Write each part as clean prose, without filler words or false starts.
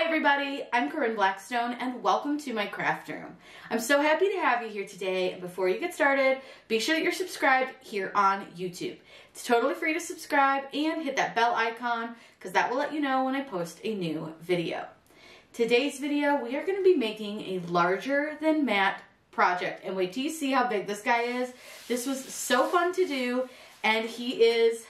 Hi everybody, I'm Corinne Blackstone and welcome to my craft room. I'm so happy to have you here today. Before you get started, be sure that you're subscribed here on YouTube. It's totally free to subscribe and hit that bell icon because that will let you know when I post a new video. Today's video, we are going to be making a larger than matte project, and wait till you see how big this guy is. This was so fun to do, and he is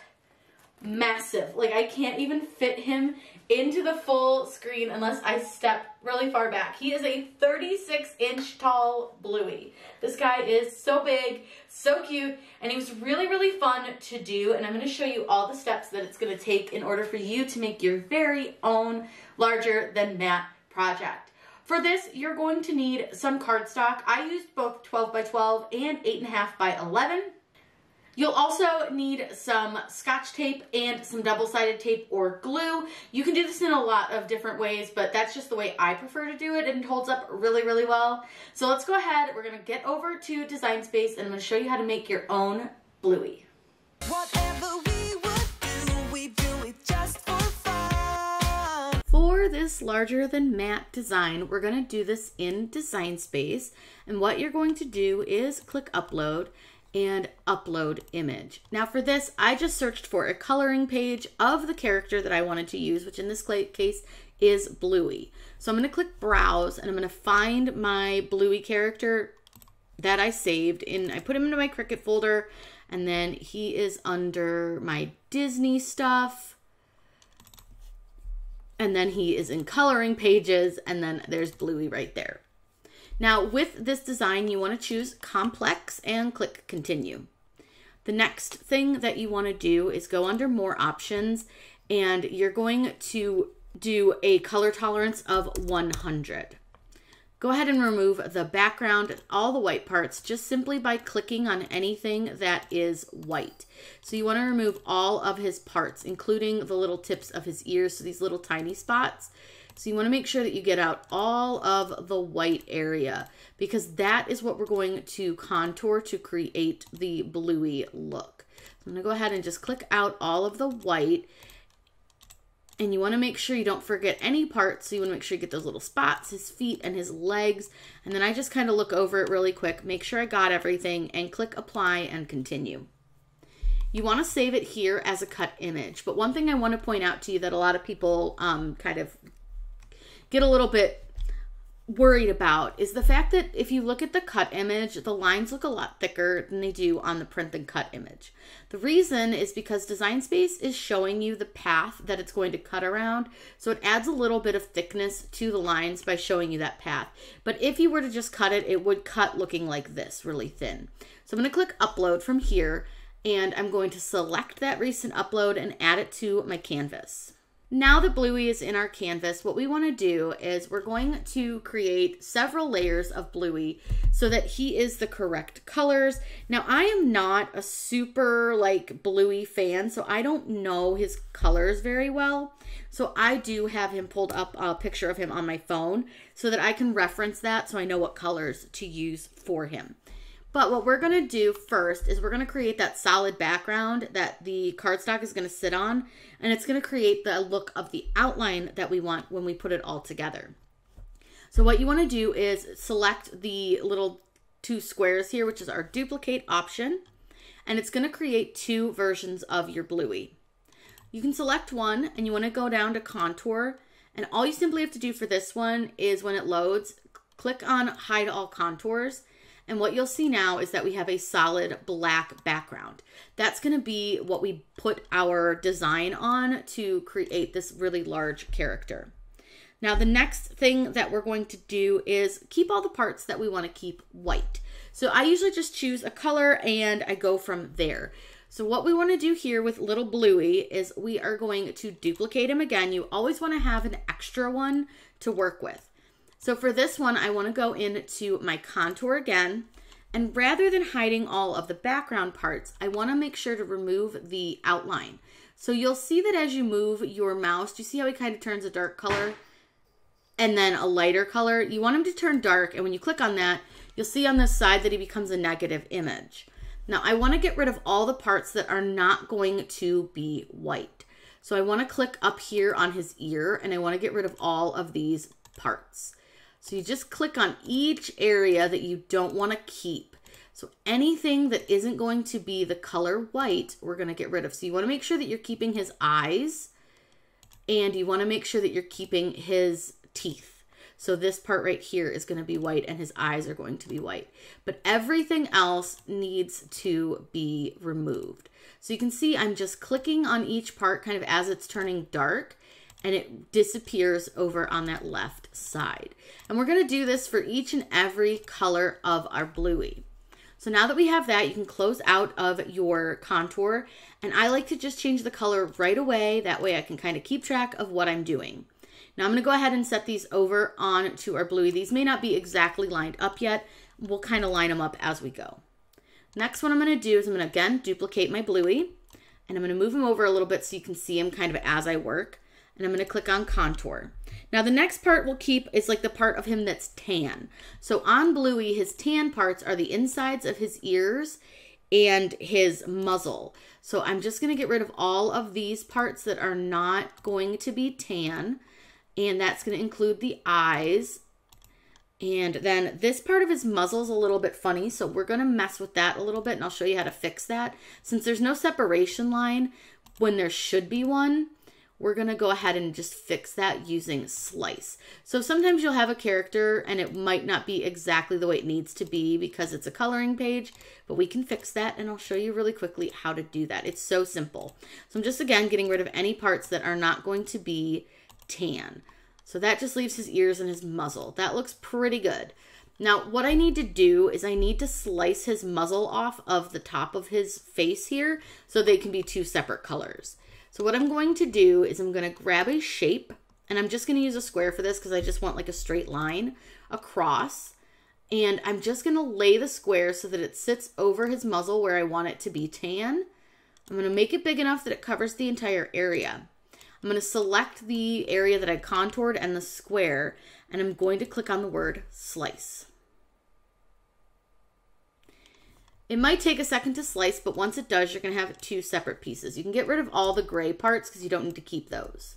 massive. Like, I can't even fit him into the full screen unless I step really far back. He is a 36-inch tall Bluey. This guy is so big, so cute, and he was really, really fun to do, and I'm going to show you all the steps that it's going to take in order for you to make your very own larger than matte project. For this, you're going to need some cardstock. I used both 12 by 12 and 8.5 by 11. You'll also need some Scotch tape and some double-sided tape or glue. You can do this in a lot of different ways, but that's just the way I prefer to do it, and it holds up really, really well. So let's go ahead. We're going to get over to Design Space, and I'm going to show you how to make your own Bluey. Whatever we would do, we do it just for fun. For this larger than matte design, we're going to do this in Design Space, and what you're going to do is click Upload and upload image. Now for this, I just searched for a coloring page of the character that I wanted to use, which in this case is Bluey. So I'm going to click Browse, and I'm going to find my Bluey character that I saved in. I put him into my Cricut folder, and then he is under my Disney stuff, and then he is in coloring pages, and then there's Bluey right there. Now with this design, you want to choose complex and click continue. The next thing that you want to do is go under more options, and you're going to do a color tolerance of 100. Go ahead and remove the background and all the white parts just simply by clicking on anything that is white. So you want to remove all of his parts, including the little tips of his ears, so these little tiny spots. So you want to make sure that you get out all of the white area, because that is what we're going to contour to create the Bluey look. So I'm going to go ahead and just click out all of the white, and you want to make sure you don't forget any parts. So you want to make sure you get those little spots, his feet and his legs, and then I just kind of look over it really quick, make sure I got everything, and click apply and continue. You want to save it here as a cut image, but one thing I want to point out to you that a lot of people kind of get a little bit worried about is the fact that if you look at the cut image, the lines look a lot thicker than they do on the print and cut image. The reason is because Design Space is showing you the path that it's going to cut around, so it adds a little bit of thickness to the lines by showing you that path. But if you were to just cut it, it would cut looking like this, really thin. So I'm going to click Upload from here, and I'm going to select that recent upload and add it to my canvas. Now that Bluey is in our canvas, what we want to do is we're going to create several layers of Bluey so that he is the correct colors. Now, I am not a super Bluey fan, so I don't know his colors very well. So I do have him pulled up a picture of him on my phone so that I can reference that so I know what colors to use for him. But what we're going to do first is we're going to create that solid background that the cardstock is going to sit on, and it's going to create the look of the outline that we want when we put it all together. So what you want to do is select the little two squares here, which is our duplicate option, and it's going to create two versions of your Bluey. You can select one, and you want to go down to contour, and all you simply have to do for this one is when it loads, click on hide all contours. And what you'll see now is that we have a solid black background. That's going to be what we put our design on to create this really large character. Now, the next thing that we're going to do is keep all the parts that we want to keep white. So I usually just choose a color and I go from there. So what we want to do here with little Bluey is we are going to duplicate him again. You always want to have an extra one to work with. So for this one, I want to go into my contour again, and rather than hiding all of the background parts, I want to make sure to remove the outline. So you'll see that as you move your mouse, do you see how he kind of turns a dark color and then a lighter color? You want him to turn dark, and when you click on that, you'll see on this side that he becomes a negative image. Now I want to get rid of all the parts that are not going to be white. So I want to click up here on his ear, and I want to get rid of all of these parts. So you just click on each area that you don't want to keep. So anything that isn't going to be the color white, we're going to get rid of. So you want to make sure that you're keeping his eyes, and you want to make sure that you're keeping his teeth. So this part right here is going to be white, and his eyes are going to be white. But everything else needs to be removed. So you can see I'm just clicking on each part kind of as it's turning dark, and it disappears over on that left side. And we're going to do this for each and every color of our Bluey. So now that we have that, you can close out of your contour, and I like to just change the color right away. That way I can kind of keep track of what I'm doing. Now I'm going to go ahead and set these over on to our Bluey. These may not be exactly lined up yet. We'll kind of line them up as we go. Next, what I'm going to do is I'm going to again duplicate my Bluey, and I'm going to move him over a little bit so you can see him kind of as I work. And I'm going to click on contour. Now the next part we'll keep is like the part of him that's tan. So on Bluey, his tan parts are the insides of his ears and his muzzle. So I'm just going to get rid of all of these parts that are not going to be tan. And that's going to include the eyes. And then this part of his muzzle is a little bit funny. So we're going to mess with that a little bit, and I'll show you how to fix that. Since there's no separation line when there should be one, we're going to go ahead and just fix that using slice. So sometimes you'll have a character and it might not be exactly the way it needs to be because it's a coloring page, but we can fix that, and I'll show you really quickly how to do that. It's so simple. So I'm just again getting rid of any parts that are not going to be tan. So that just leaves his ears and his muzzle. That looks pretty good. Now what I need to do is I need to slice his muzzle off of the top of his face here so they can be two separate colors. So what I'm going to do is I'm going to grab a shape, and I'm just going to use a square for this because I just want like a straight line across. And I'm just going to lay the square so that it sits over his muzzle where I want it to be tan. I'm going to make it big enough that it covers the entire area. I'm going to select the area that I contoured and the square, and I'm going to click on the word slice. It might take a second to slice, but once it does, you're going to have two separate pieces. You can get rid of all the gray parts because you don't need to keep those.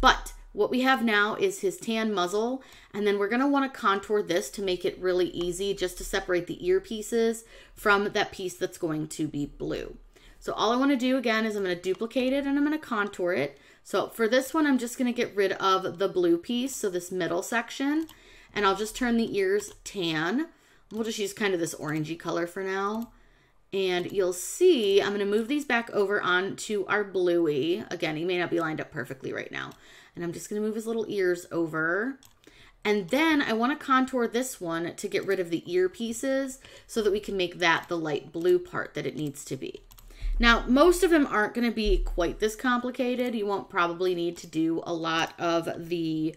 But what we have now is his tan muzzle, and then we're going to want to contour this to make it really easy just to separate the ear pieces from that piece that's going to be blue. So all I want to do again is I'm going to duplicate it and I'm going to contour it. So for this one, I'm just going to get rid of the blue piece, so this middle section, and I'll just turn the ears tan. We'll just use kind of this orangey color for now. And you'll see I'm going to move these back over onto our Bluey. Again, he may not be lined up perfectly right now. And I'm just going to move his little ears over. And then I want to contour this one to get rid of the ear pieces so that we can make that the light blue part that it needs to be. Now, most of them aren't going to be quite this complicated. You won't probably need to do a lot of the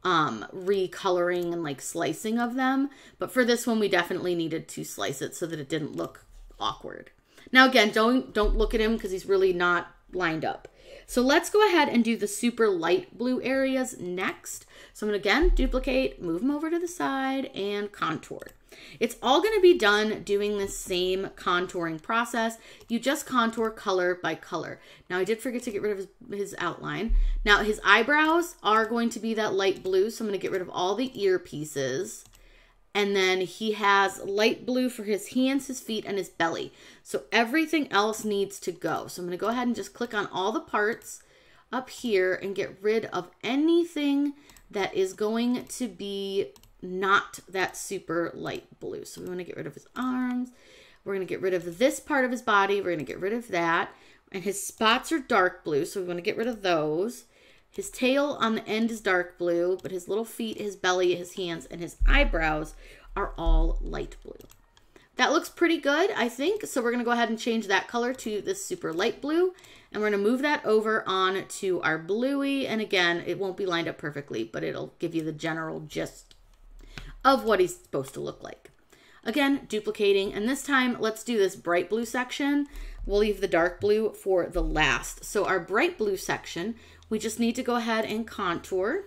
recoloring and like slicing of them, but for this one we definitely needed to slice it so that it didn't look awkward. Now again, don't look at him because he's really not lined up. So let's go ahead and do the super light blue areas next. So I'm going to again duplicate, move them over to the side, and contour. It's all going to be done doing the same contouring process. You just contour color by color. Now I did forget to get rid of his outline. Now his eyebrows are going to be that light blue, so I'm going to get rid of all the ear pieces. And then he has light blue for his hands, his feet, and his belly. So everything else needs to go. So I'm going to go ahead and just click on all the parts up here and get rid of anything that is going to be not that super light blue. So we want to get rid of his arms. We're going to get rid of this part of his body. We're going to get rid of that. And his spots are dark blue, so we want to get rid of those. His tail on the end is dark blue, but his little feet, his belly, his hands, and his eyebrows are all light blue. That looks pretty good, I think. So we're going to go ahead and change that color to this super light blue. And we're going to move that over on to our Bluey. And again, it won't be lined up perfectly, but it'll give you the general gist of what he's supposed to look like. Again, duplicating, and this time let's do this bright blue section. We'll leave the dark blue for the last. So our bright blue section, we just need to go ahead and contour.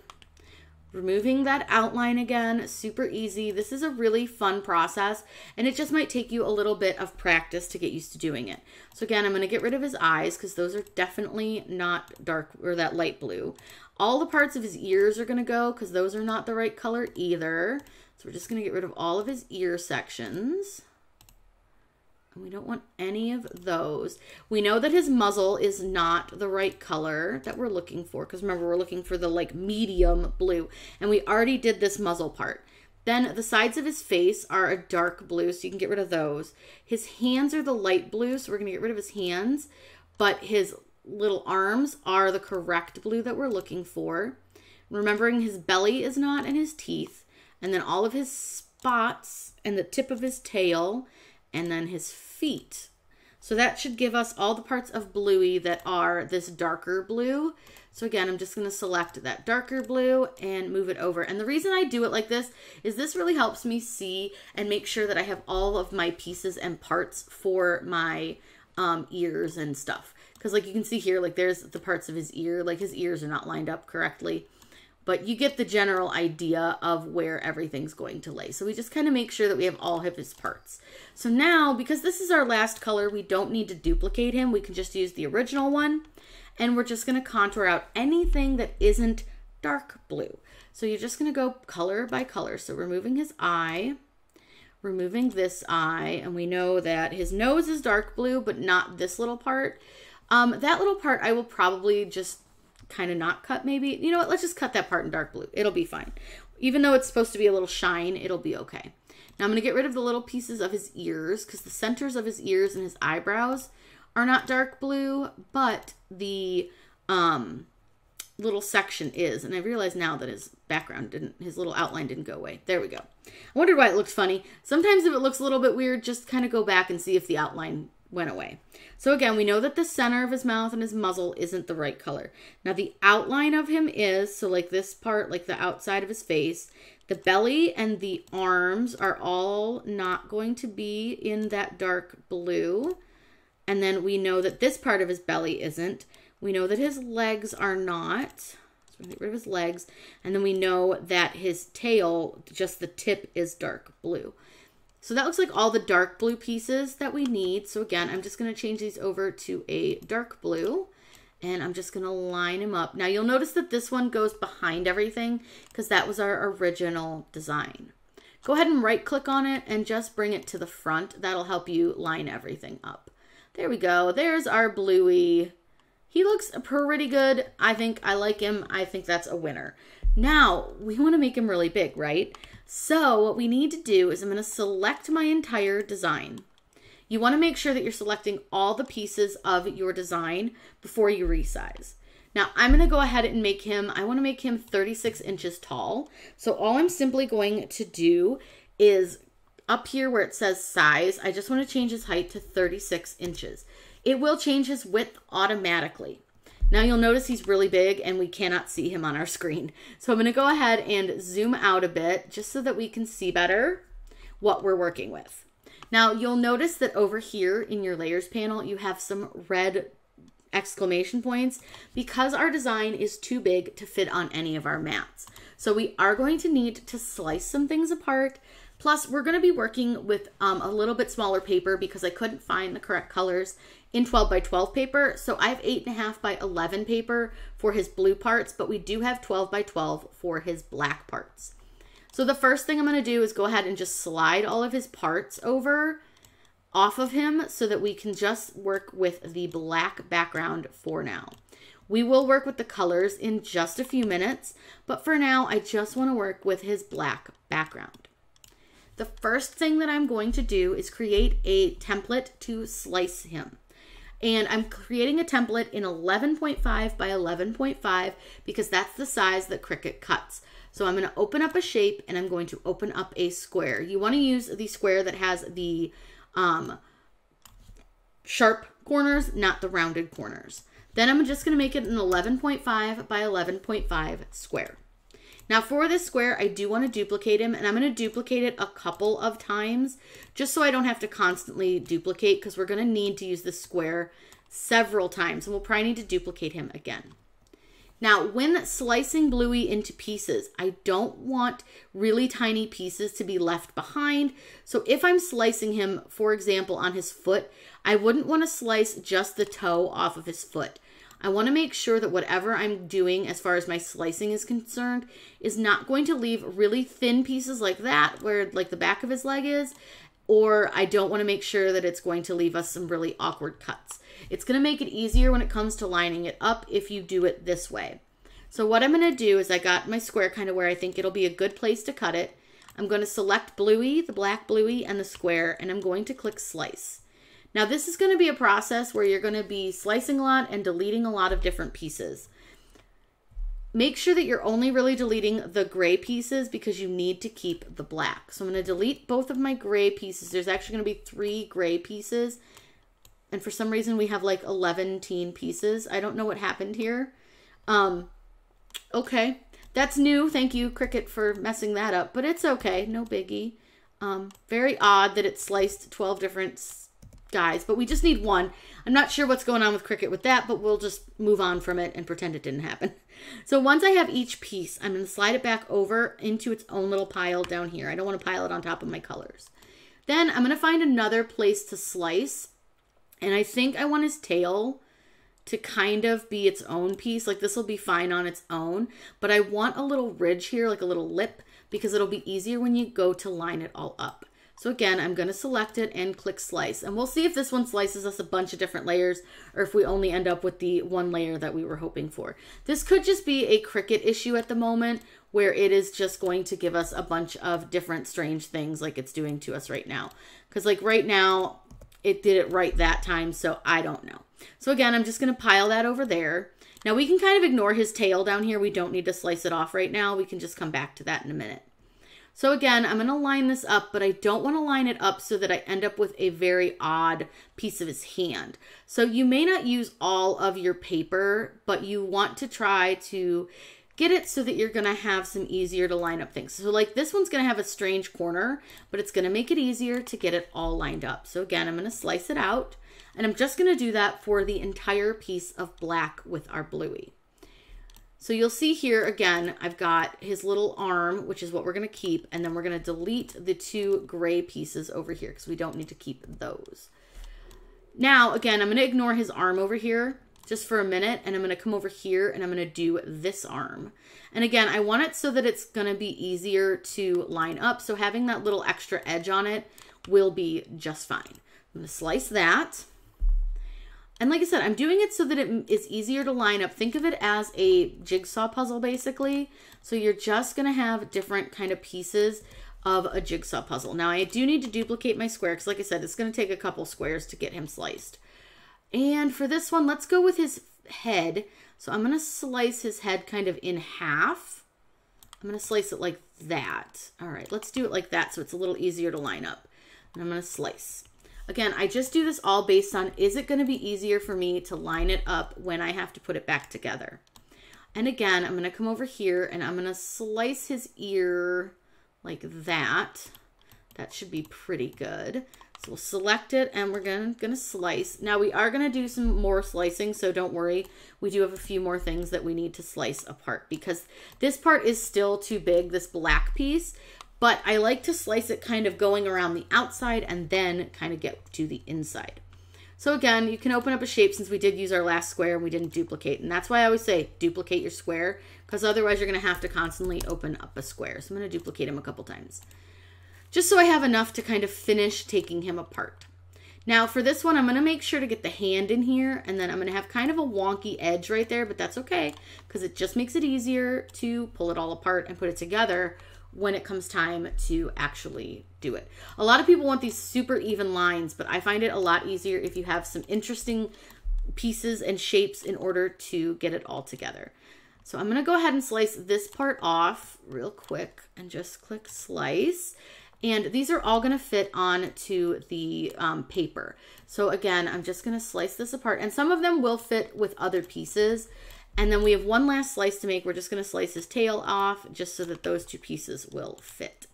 Removing that outline again, super easy. This is a really fun process, and it just might take you a little bit of practice to get used to doing it. So again, I'm going to get rid of his eyes because those are definitely not dark or that light blue. All the parts of his ears are going to go because those are not the right color either. So we're just going to get rid of all of his ear sections. We don't want any of those. We know that his muzzle is not the right color that we're looking for, because remember, we're looking for the like medium blue, and we already did this muzzle part. Then the sides of his face are a dark blue, so you can get rid of those. His hands are the light blue, so we're going to get rid of his hands, but his little arms are the correct blue that we're looking for. Remembering his belly is not, and his teeth, and then all of his spots and the tip of his tail, and then his feet. So that should give us all the parts of Bluey that are this darker blue. So again, I'm just going to select that darker blue and move it over. And the reason I do it like this is this really helps me see and make sure that I have all of my pieces and parts for my ears and stuff. Because like you can see here, like there's the parts of his ear, like his ears are not lined up correctly. But you get the general idea of where everything's going to lay. So we just kind of make sure that we have all of his parts. So now, because this is our last color, we don't need to duplicate him. We can just use the original one. And we're just going to contour out anything that isn't dark blue. So you're just going to go color by color. So removing his eye, removing this eye, and we know that his nose is dark blue, but not this little part. That little part I will probably just kind of not cut maybe. You know what? Let's just cut that part in dark blue. It'll be fine. Even though it's supposed to be a little shine, it'll be okay. Now I'm going to get rid of the little pieces of his ears because the centers of his ears and his eyebrows are not dark blue, but the little section is. And I realize now that his background his little outline didn't go away. There we go. I wondered why it looked funny. Sometimes if it looks a little bit weird, just kind of go back and see if the outline went away. So again, we know that the center of his mouth and his muzzle isn't the right color. Now the outline of him is, so like this part, like the outside of his face, the belly and the arms are all not going to be in that dark blue. And then we know that this part of his belly isn't. We know that his legs are not. So we're going to get rid of his legs. And then we know that his tail, just the tip, is dark blue. So that looks like all the dark blue pieces that we need. So again, I'm just going to change these over to a dark blue. And I'm just going to line them up. Now you'll notice that this one goes behind everything because that was our original design. Go ahead and right click on it and just bring it to the front. That'll help you line everything up. There we go. There's our Bluey. He looks pretty good. I think I like him. I think that's a winner. Now we want to make him really big, right? So what we need to do is I'm going to select my entire design. You want to make sure that you're selecting all the pieces of your design before you resize. Now I'm going to go ahead and make him, I want to make him 36 inches tall. So all I'm simply going to do is up here where it says size, I just want to change his height to 36 inches. It will change his width automatically. Now you'll notice he's really big and we cannot see him on our screen. So I'm going to go ahead and zoom out a bit just so that we can see better what we're working with. Now you'll notice that over here in your layers panel, you have some red exclamation points because our design is too big to fit on any of our mats. So we are going to need to slice some things apart. Plus we're going to be working with a little bit smaller paper because I couldn't find the correct colors in 12 by 12 paper. So I have 8.5 by 11 paper for his blue parts, but we do have 12 by 12 for his black parts. So the first thing I'm going to do is go ahead and just slide all of his parts over off of him so that we can just work with the black background for now. We will work with the colors in just a few minutes, but for now I just want to work with his black background. The first thing that I'm going to do is create a template to slice him. And I'm creating a template in 11.5 by 11.5 because that's the size that Cricut cuts. So I'm going to open up a shape and I'm going to open up a square. You want to use the square that has the sharp corners, not the rounded corners. Then I'm just going to make it an 11.5 by 11.5 square. Now for this square, I do want to duplicate him, and I'm going to duplicate it a couple of times just so I don't have to constantly duplicate because we're going to need to use this square several times, and we'll probably need to duplicate him again. Now, when slicing Bluey into pieces, I don't want really tiny pieces to be left behind. So if I'm slicing him, for example, on his foot, I wouldn't want to slice just the toe off of his foot. I want to make sure that whatever I'm doing as far as my slicing is concerned is not going to leave really thin pieces like that, where like the back of his leg is, or I don't want to make sure that it's going to leave us some really awkward cuts. It's going to make it easier when it comes to lining it up if you do it this way. So what I'm going to do is I got my square kind of where I think it'll be a good place to cut it. I'm going to select Bluey, the black Bluey, and the square, and I'm going to click slice. Now this is going to be a process where you're going to be slicing a lot and deleting a lot of different pieces. Make sure that you're only really deleting the gray pieces because you need to keep the black. So I'm going to delete both of my gray pieces. There's actually going to be 3 gray pieces. And for some reason we have like 11 pieces. I don't know what happened here. Okay, that's new. Thank you, Cricut, for messing that up. But it's okay, no biggie. Very odd that it sliced 12 different guys, but we just need one. I'm not sure what's going on with Cricut with that, but we'll just move on from it and pretend it didn't happen. So once I have each piece, I'm going to slide it back over into its own little pile down here. I don't want to pile it on top of my colors. Then I'm going to find another place to slice. And I think I want his tail to kind of be its own piece. Like this will be fine on its own, but I want a little ridge here, like a little lip, because it'll be easier when you go to line it all up. So again, I'm going to select it and click slice. And we'll see if this one slices us a bunch of different layers or if we only end up with the one layer that we were hoping for. This could just be a Cricut issue at the moment where it is just going to give us a bunch of different strange things like it's doing to us right now. Because like right now, it did it right that time, so I don't know. So again, I'm just going to pile that over there. Now we can kind of ignore his tail down here. We don't need to slice it off right now. We can just come back to that in a minute. So again, I'm going to line this up, but I don't want to line it up so that I end up with a very odd piece of his hand. So you may not use all of your paper, but you want to try to get it so that you're going to have some easier to line up things. So like this one's going to have a strange corner, but it's going to make it easier to get it all lined up. So again, I'm going to slice it out, and I'm just going to do that for the entire piece of black with our Bluey. So you'll see here, again, I've got his little arm, which is what we're going to keep, and then we're going to delete the 2 gray pieces over here because we don't need to keep those. Now, again, I'm going to ignore his arm over here just for a minute, and I'm going to come over here and I'm going to do this arm. And again, I want it so that it's going to be easier to line up, so having that little extra edge on it will be just fine. I'm going to slice that. And like I said, I'm doing it so that it is easier to line up. Think of it as a jigsaw puzzle, basically. So you're just going to have different kind of pieces of a jigsaw puzzle. Now, I do need to duplicate my square because, like I said, it's going to take a couple squares to get him sliced. And for this one, let's go with his head. So I'm going to slice his head kind of in half. I'm going to slice it like that. All right, let's do it like that so it's a little easier to line up. And I'm going to slice. Again, I just do this all based on, is it going to be easier for me to line it up when I have to put it back together? And again, I'm going to come over here and I'm going to slice his ear like that. That should be pretty good. So we'll select it and we're going to slice. Now we are going to do some more slicing, so don't worry. We do have a few more things that we need to slice apart because this part is still too big, this black piece. But I like to slice it kind of going around the outside and then kind of get to the inside. So again, you can open up a shape since we did use our last square and we didn't duplicate. And that's why I always say duplicate your square because otherwise you're going to have to constantly open up a square. So I'm going to duplicate him a couple times just so I have enough to kind of finish taking him apart. Now for this one, I'm going to make sure to get the hand in here and then I'm going to have kind of a wonky edge right there, but that's okay because it just makes it easier to pull it all apart and put it together when it comes time to actually do it. A lot of people want these super even lines, but I find it a lot easier if you have some interesting pieces and shapes in order to get it all together. So I'm going to go ahead and slice this part off real quick and just click slice. And these are all going to fit onto the paper. So again, I'm just going to slice this apart, and some of them will fit with other pieces. And then we have one last slice to make. We're just going to slice his tail off just so that those 2 pieces will fit.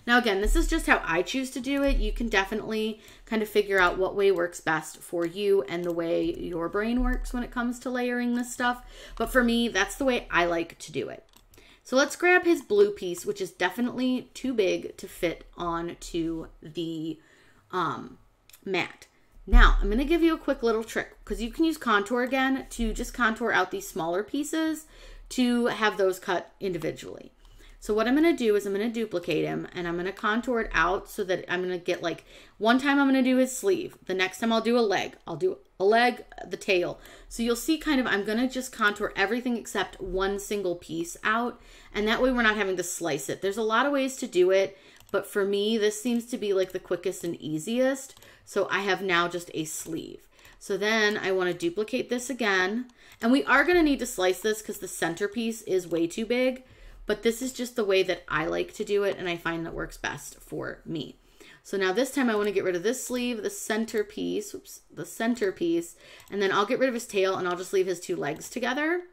Now again, this is just how I choose to do it. You can definitely kind of figure out what way works best for you and the way your brain works when it comes to layering this stuff. But for me, that's the way I like to do it. So let's grab his blue piece, which is definitely too big to fit onto the mat. Now, I'm going to give you a quick little trick because you can use contour again to just contour out these smaller pieces to have those cut individually. So what I'm going to do is I'm going to duplicate him and I'm going to contour it out so that I'm going to get like, one time I'm going to do his sleeve. The next time I'll do a leg. I'll do a leg, the tail. So you'll see kind of, I'm going to just contour everything except one single piece out. And that way we're not having to slice it. There's a lot of ways to do it, but for me, this seems to be like the quickest and easiest. So I have now just a sleeve. So then I want to duplicate this again. And we are going to need to slice this because the centerpiece is way too big. But this is just the way that I like to do it, and I find that works best for me. So now this time I want to get rid of this sleeve, the centerpiece, and then I'll get rid of his tail and I'll just leave his two legs together.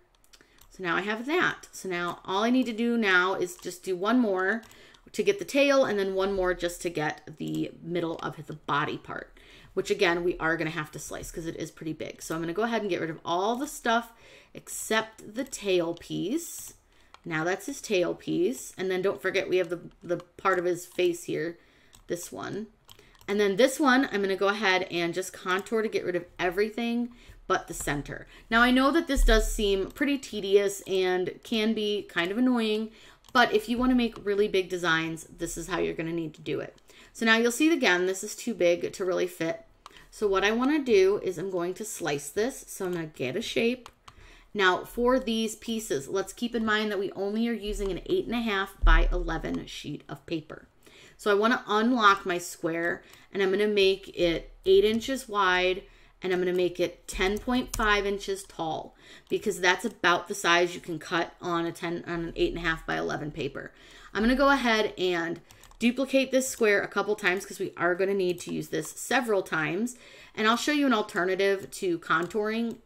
So now I have that. So now all I need to do now is just do one more to get the tail and then one more just to get the middle of the body part, which again, we are going to have to slice because it is pretty big. So I'm going to go ahead and get rid of all the stuff except the tail piece. Now that's his tail piece. And then don't forget we have the part of his face here, this one. And then this one, I'm going to go ahead and just contour to get rid of everything but the center. Now I know that this does seem pretty tedious and can be kind of annoying, but if you want to make really big designs, this is how you're going to need to do it. So now you'll see again, this is too big to really fit. So what I want to do is I'm going to slice this. So I'm going to get a shape. Now for these pieces, let's keep in mind that we only are using an 8.5 by 11 sheet of paper. So I want to unlock my square and I'm going to make it 8 inches wide and I'm going to make it 10.5 inches tall because that's about the size you can cut on an 8.5 by 11 paper. I'm going to go ahead and duplicate this square a couple times because we are going to need to use this several times. And I'll show you an alternative to contouring.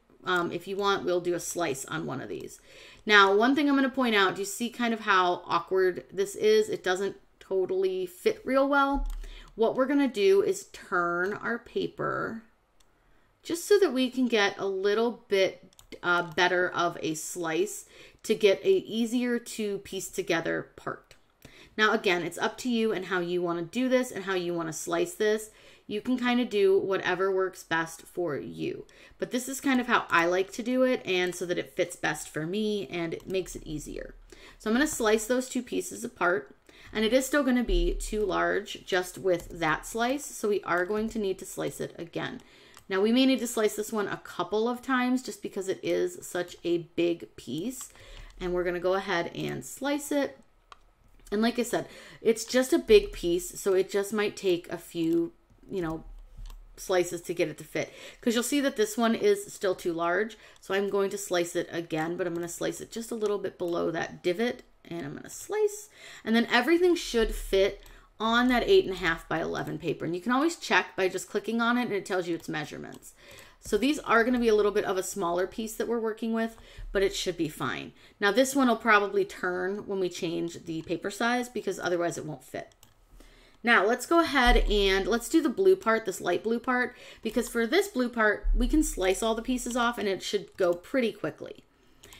If you want, we'll do a slice on one of these. Now, one thing I'm going to point out, do you see kind of how awkward this is? It doesn't totally fit real well. What we're going to do is turn our paper just so that we can get a little bit better of a slice to get a easier to piece together part. Now, again, it's up to you and how you want to do this and how you want to slice this. You can kind of do whatever works best for you. But this is kind of how I like to do it and so that it fits best for me and it makes it easier. So I'm going to slice those two pieces apart and it is still going to be too large just with that slice. So we are going to need to slice it again. Now we may need to slice this one a couple of times just because it is such a big piece. And we're going to go ahead and slice it. And like I said, it's just a big piece. So it just might take a few slices to get it to fit because you'll see that this one is still too large. So I'm going to slice it again, but I'm going to slice it just a little bit below that divot and I'm going to slice and then everything should fit on that 8.5 by 11 paper. And you can always check by just clicking on it and it tells you its measurements. So these are going to be a little bit of a smaller piece that we're working with, but it should be fine. Now this one will probably turn when we change the paper size because otherwise it won't fit. Now let's go ahead and let's do the blue part, this light blue part, because for this blue part, we can slice all the pieces off and it should go pretty quickly.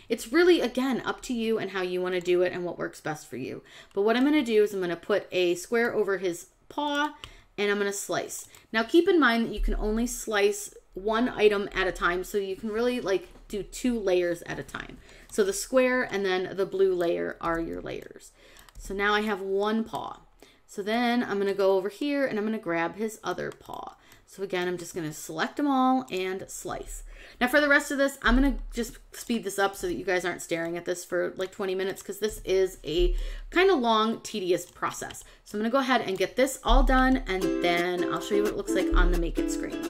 It's really, again, up to you and how you want to do it and what works best for you. But what I'm going to do is I'm going to put a square over his paw and I'm going to slice. Now keep in mind that you can only slice one item at a time, so you can really like do 2 layers at a time. So the square and then the blue layer are your layers. So now I have one paw. So then I'm going to go over here and I'm going to grab his other paw. So again, I'm just going to select them all and slice. Now for the rest of this, I'm going to just speed this up so that you guys aren't staring at this for like 20 minutes because this is a kind of long, tedious process. So I'm going to go ahead and get this all done and then I'll show you what it looks like on the Make It screen.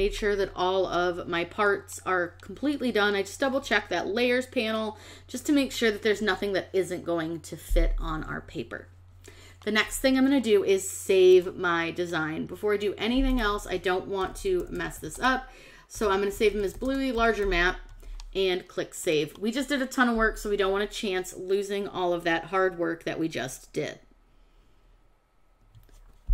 made sure that all of my parts are completely done. I just double check that layers panel just to make sure that there's nothing that isn't going to fit on our paper. The next thing I'm going to do is save my design. Before I do anything else, I don't want to mess this up. So I'm going to save them as Bluey larger map and click save. We just did a ton of work, so we don't want a chance losing all of that hard work that we just did.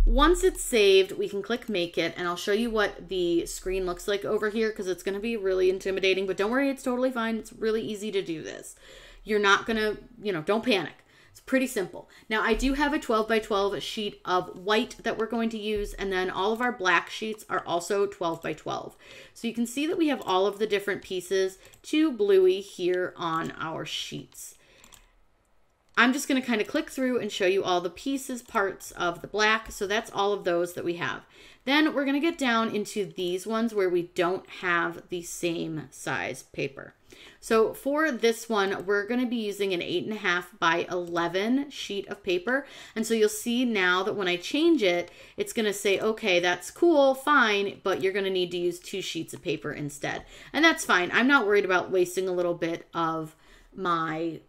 Once it's saved, we can click make it, and I'll show you what the screen looks like over here because it's going to be really intimidating, but don't worry, it's totally fine. It's really easy to do this. You're not going to, don't panic. It's pretty simple. Now, I do have a 12 by 12 sheet of white that we're going to use, and then all of our black sheets are also 12 by 12. So you can see that we have all of the different pieces to Bluey here on our sheets. I'm just going to kind of click through and show you all the pieces, parts of the black. So that's all of those that we have. Then we're going to get down into these ones where we don't have the same size paper. So for this one, we're going to be using an 8.5 by 11 sheet of paper. And so you'll see now that when I change it, it's going to say, okay, that's cool, fine, but you're going to need to use 2 sheets of paper instead. And that's fine. I'm not worried about wasting a little bit of my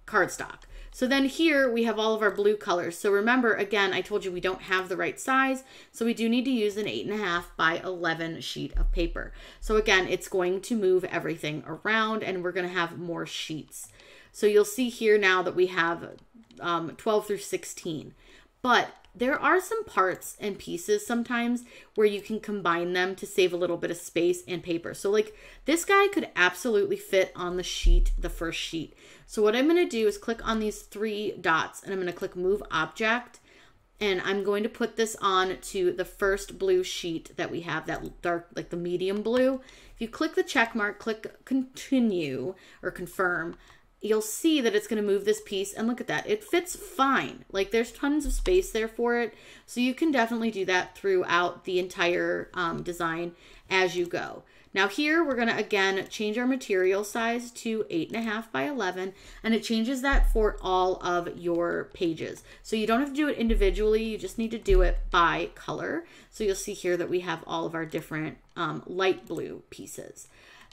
cardstock. So then here we have all of our blue colors. So remember, again, I told you we don't have the right size. So we do need to use an 8.5 by 11 sheet of paper. So again, it's going to move everything around and we're going to have more sheets. So you'll see here now that we have 12 through 16. But there are some parts and pieces sometimes where you can combine them to save a little bit of space and paper. So like this guy could absolutely fit on the sheet, the first sheet. So what I'm going to do is click on these 3 dots and I'm going to click move object. And I'm going to put this on to the first blue sheet that we have, that dark, like the medium blue. If you click the check mark, click continue or confirm, you'll see that it's going to move this piece, and look at that. It fits fine. Like there's tons of space there for it. So you can definitely do that throughout the entire design as you go. Now here we're going to again change our material size to 8.5 by 11, and it changes that for all of your pages. So you don't have to do it individually. You just need to do it by color. So you'll see here that we have all of our different light blue pieces.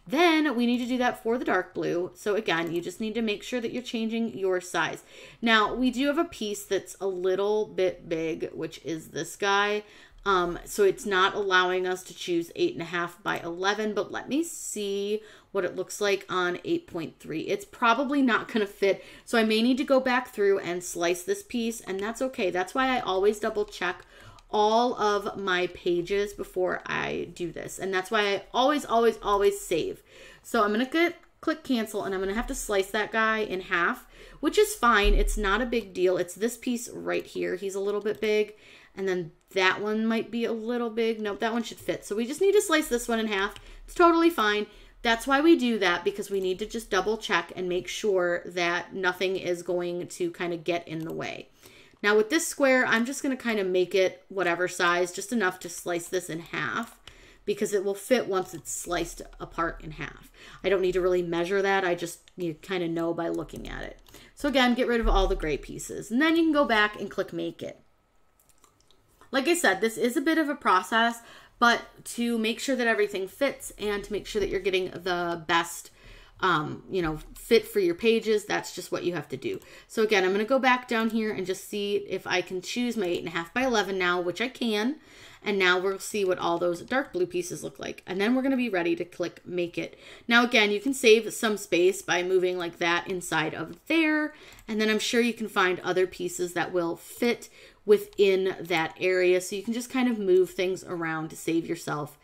Then we need to do that for the dark blue. So again, you just need to make sure that you're changing your size. Now we do have a piece that's a little bit big, which is this guy. So it's not allowing us to choose 8.5 by 11, but let me see what it looks like on 8.3. It's probably not going to fit. So I may need to go back through and slice this piece, and that's okay. That's why I always double check all of my pages before I do this. And that's why I always save. So I'm going to click cancel, and I'm going to have to slice that guy in half, which is fine. It's not a big deal. It's this piece right here. He's a little bit big. And then that one might be a little big. Nope, that one should fit. So we just need to slice this one in half. It's totally fine. That's why we do that, because we need to just double check and make sure that nothing is going to kind of get in the way. Now with this square, I'm just going to kind of make it whatever size, just enough to slice this in half, because it will fit once it's sliced apart in half. I don't need to really measure that. You kind of know by looking at it. So again, get rid of all the gray pieces, and then you can go back and click make it. Like I said, this is a bit of a process, but to make sure that everything fits and to make sure that you're getting the best fit for your pages, that's just what you have to do. So again, I'm going to go back down here and just see if I can choose my 8.5 by 11 now, which I can. And now we'll see what all those dark blue pieces look like. And then we're going to be ready to click make it. Now again, you can save some space by moving like that inside of there. And then I'm sure you can find other pieces that will fit within that area. So you can just kind of move things around to save yourself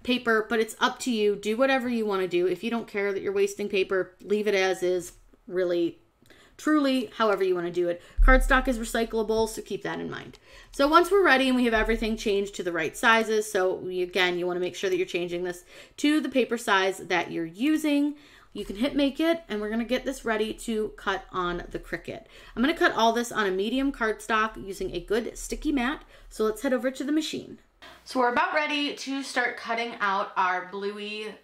paper, but it's up to you. Do whatever you want to do. If you don't care that you're wasting paper, leave it as is. Really, truly, however you want to do it. Cardstock is recyclable, so keep that in mind. So once we're ready and we have everything changed to the right sizes, so again, you want to make sure that you're changing this to the paper size that you're using. You can hit make it, and we're going to get this ready to cut on the Cricut. I'm going to cut all this on a medium cardstock using a good sticky mat. So let's head over to the machine. So we're about ready to start cutting out our Bluey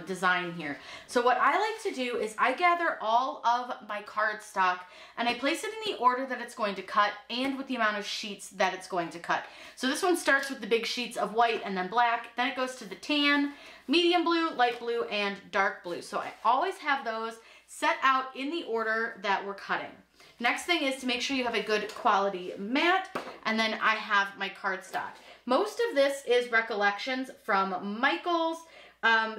design here. So what I like to do is I gather all of my cardstock and I place it in the order that it's going to cut and with the amount of sheets that it's going to cut. So this one starts with the big sheets of white and then black, then it goes to the tan, medium blue, light blue, and dark blue. So I always have those set out in the order that we're cutting. Next thing is to make sure you have a good quality mat, and then I have my cardstock. Most of this is Recollections from Michael's.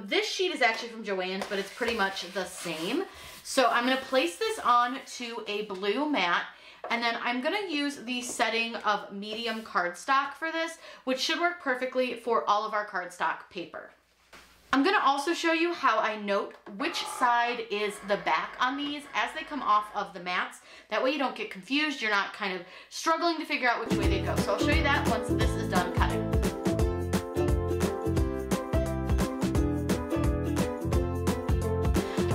This sheet is actually from Joann's, but it's pretty much the same. So I'm gonna place this on to a blue mat, and then I'm gonna use the setting of medium cardstock for this, which should work perfectly for all of our cardstock paper. I'm gonna also show you how I note which side is the back on these as they come off of the mats. That way you don't get confused, you're not kind of struggling to figure out which way they go. So I'll show you that once this is done cutting.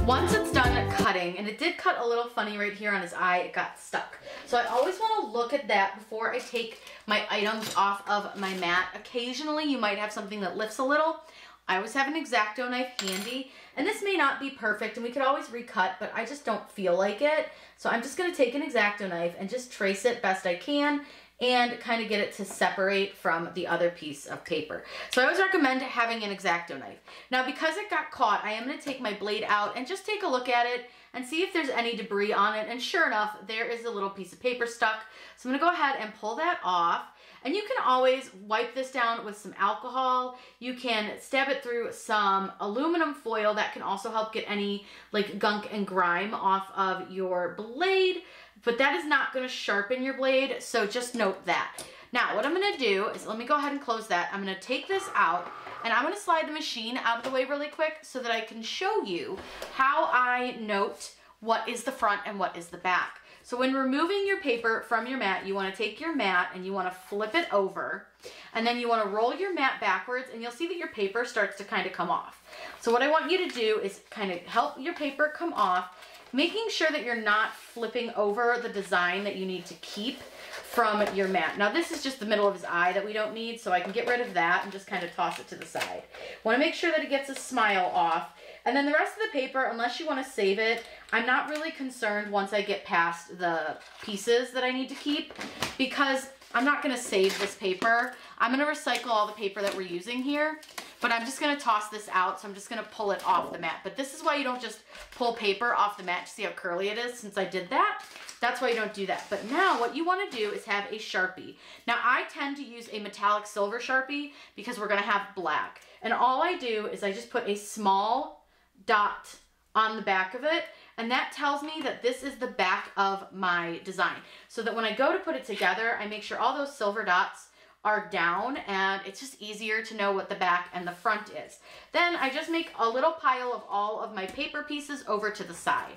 Once it's done cutting, and it did cut a little funny right here on his eye, it got stuck. So I always want to look at that before I take my items off of my mat. Occasionally you might have something that lifts a little. I always have an X-Acto knife handy, and this may not be perfect and we could always recut, but I just don't feel like it. So I'm just gonna take an X-Acto knife and just trace it best I can and kind of get it to separate from the other piece of paper. So I always recommend having an X-Acto knife. Now because it got caught, I am gonna take my blade out and just take a look at it and see if there's any debris on it, and sure enough, there is a little piece of paper stuck. So I'm gonna go ahead and pull that off. And you can always wipe this down with some alcohol. You can stab it through some aluminum foil. That can also help get any like gunk and grime off of your blade, but that is not gonna sharpen your blade, so just note that. Now, what I'm gonna do is, let me go ahead and close that. I'm gonna take this out and I'm gonna slide the machine out of the way really quick so that I can show you how I note what is the front and what is the back. So when removing your paper from your mat, you want to take your mat and you want to flip it over, and then you want to roll your mat backwards, and you'll see that your paper starts to kind of come off. So what I want you to do is kind of help your paper come off, making sure that you're not flipping over the design that you need to keep from your mat. Now this is just the middle of his eye that we don't need, so I can get rid of that and just kind of toss it to the side. Want to make sure that it gets a smile off. And then the rest of the paper, unless you want to save it, I'm not really concerned once I get past the pieces that I need to keep, because I'm not going to save this paper. I'm going to recycle all the paper that we're using here, but I'm just going to toss this out, so I'm just going to pull it off the mat. But this is why you don't just pull paper off the mat to see how curly it is. Since I did that, that's why you don't do that. But now what you want to do is have a Sharpie. Now I tend to use a metallic silver Sharpie because we're going to have black. And all I do is I just put a small dot on the back of it, and that tells me that this is the back of my design, so that when I go to put it together, I make sure all those silver dots are down, and it's just easier to know what the back and the front is. Then I just make a little pile of all of my paper pieces over to the side.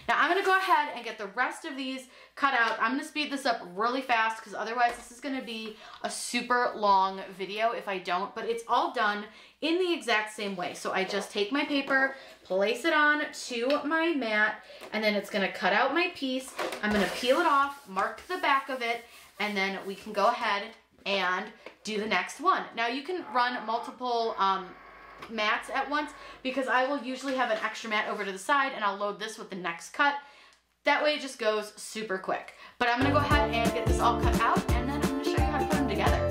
Now I'm going to go ahead and get the rest of these cut out. I'm going to speed this up really fast because otherwise this is going to be a super long video if I don't, but it's all done in the exact same way. So I just take my paper, place it on to my mat, and then it's going to cut out my piece. I'm going to peel it off, mark the back of it, and then we can go ahead and do the next one. Now you can run multiple mats at once, because I will usually have an extra mat over to the side and I'll load this with the next cut. That way it just goes super quick. But I'm gonna go ahead and get this all cut out, and then I'm gonna show you how to put them together.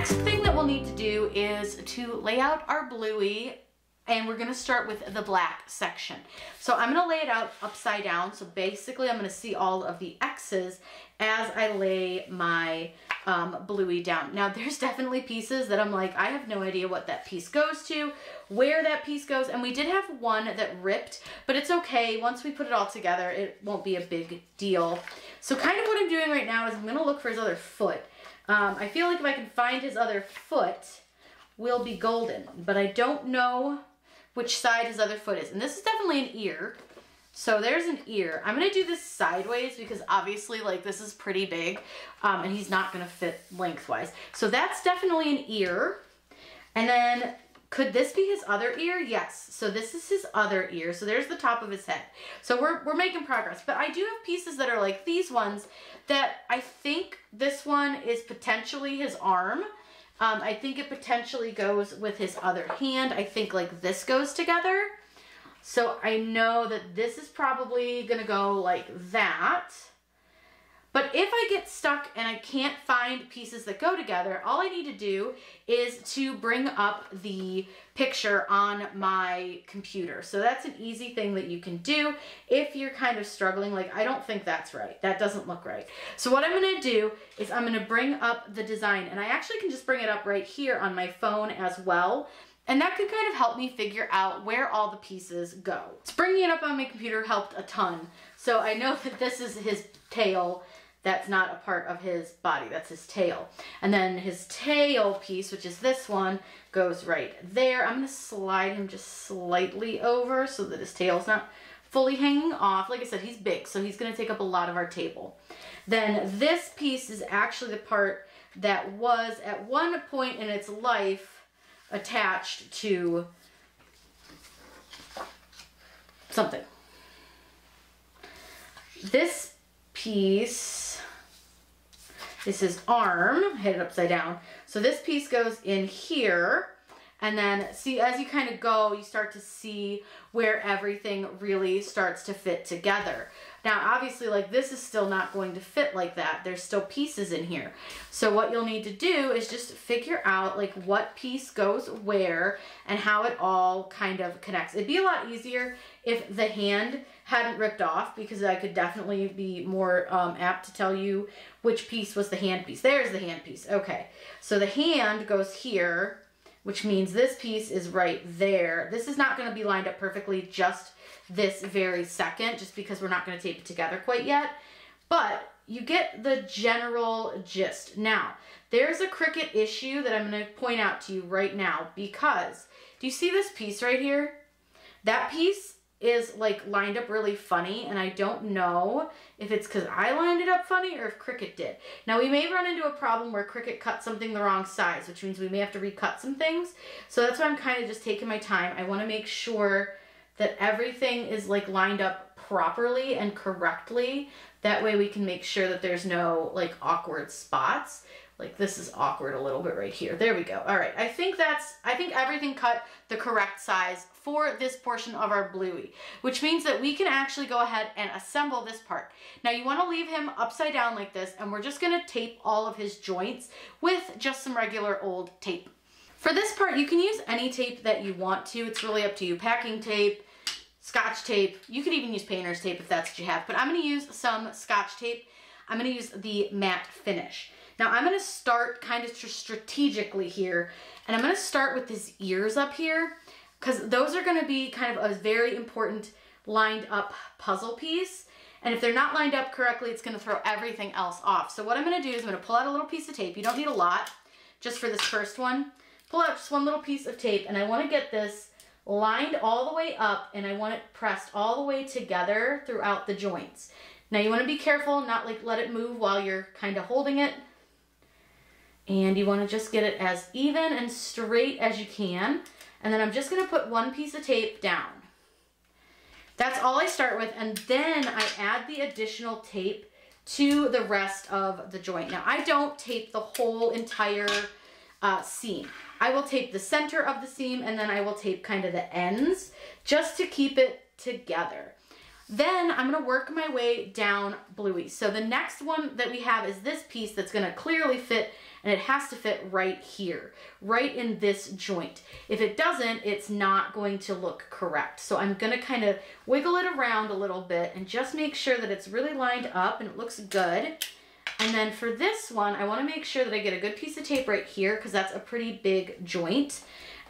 next thing that we'll need to do is to lay out our Bluey, and we're gonna start with the black section. So I'm gonna lay it out upside down. So basically I'm gonna see all of the X's as I lay my Bluey down. Now there's definitely pieces that I'm like, I have no idea what that piece goes to, where that piece goes, and we did have one that ripped, but it's okay. Once we put it all together, it won't be a big deal. So kind of what I'm doing right now is I'm gonna look for his other foot. I feel like if I can find his other foot, we'll be golden, but I don't know which side his other foot is. And this is definitely an ear. So there's an ear. I'm gonna do this sideways because obviously like this is pretty big and he's not gonna fit lengthwise. So that's definitely an ear. And then could this be his other ear? Yes. So this is his other ear. So there's the top of his head. So we're making progress, but I do have pieces that are like these ones that I think this one is potentially his arm. I think it potentially goes with his other hand. I think like this goes together. So I know that this is probably gonna go like that. But if I get stuck and I can't find pieces that go together, all I need to do is to bring up the picture on my computer. So that's an easy thing that you can do if you're kind of struggling, like, I don't think that's right. That doesn't look right. So what I'm gonna do is I'm gonna bring up the design, and I actually can just bring it up right here on my phone as well. And that could kind of help me figure out where all the pieces go. So bringing it up on my computer helped a ton. So I know that this is his tail. That's not a part of his body, that's his tail. And then his tail piece, which is this one, goes right there. I'm gonna slide him just slightly over so that his tail's not fully hanging off. Like I said, he's big, so he's gonna take up a lot of our table. Then this piece is actually the part that was at one point in its life attached to something. This piece is his arm, hit it upside down. So this piece goes in here, and then see, as you kind of go, you start to see where everything really starts to fit together. Now, obviously, like, this is still not going to fit like that. There's still pieces in here. So what you'll need to do is just figure out, like, what piece goes where and how it all kind of connects. It'd be a lot easier if the hand hadn't ripped off, because I could definitely be more apt to tell you which piece was the hand piece. There's the hand piece. Okay, so the hand goes here, which means this piece is right there. This is not going to be lined up perfectly just this very second, just because we're not going to tape it together quite yet, but you get the general gist. Now, there's a Cricut issue that I'm going to point out to you right now, because do you see this piece right here? That piece is like lined up really funny, and I don't know if it's because I lined it up funny or if Cricut did. Now, we may run into a problem where Cricut cut something the wrong size, which means we may have to recut some things. So that's why I'm kind of just taking my time. I want to make sure that everything is like lined up properly and correctly. That way we can make sure that there's no like awkward spots. Like this is awkward a little bit right here. There we go. All right, I think everything cut the correct size for this portion of our Bluey, which means that we can actually go ahead and assemble this part. Now you want to leave him upside down like this, and we're just going to tape all of his joints with just some regular old tape. For this part, you can use any tape that you want to. It's really up to you. Packing tape, Scotch tape. You could even use painter's tape if that's what you have, but I'm going to use some Scotch tape. I'm going to use the matte finish. Now I'm going to start kind of strategically here, and I'm going to start with his ears up here, because those are going to be kind of a very important lined up puzzle piece. And if they're not lined up correctly, it's going to throw everything else off. So what I'm going to do is I'm going to pull out a little piece of tape. You don't need a lot, just for this first one. Pull out just one little piece of tape, and I want to get this lined all the way up, and I want it pressed all the way together throughout the joints. Now you want to be careful, not like let it move while you're kind of holding it. And you want to just get it as even and straight as you can. And then I'm just going to put one piece of tape down. That's all I start with, and then I add the additional tape to the rest of the joint. Now I don't tape the whole entire seam. I will tape the center of the seam, and then I will tape kind of the ends just to keep it together. Then I'm gonna work my way down Bluey. So the next one that we have is this piece that's gonna clearly fit, and it has to fit right here, right in this joint. If it doesn't, it's not going to look correct. So I'm gonna kind of wiggle it around a little bit and just make sure that it's really lined up and it looks good. And then for this one, I wanna make sure that I get a good piece of tape right here because that's a pretty big joint.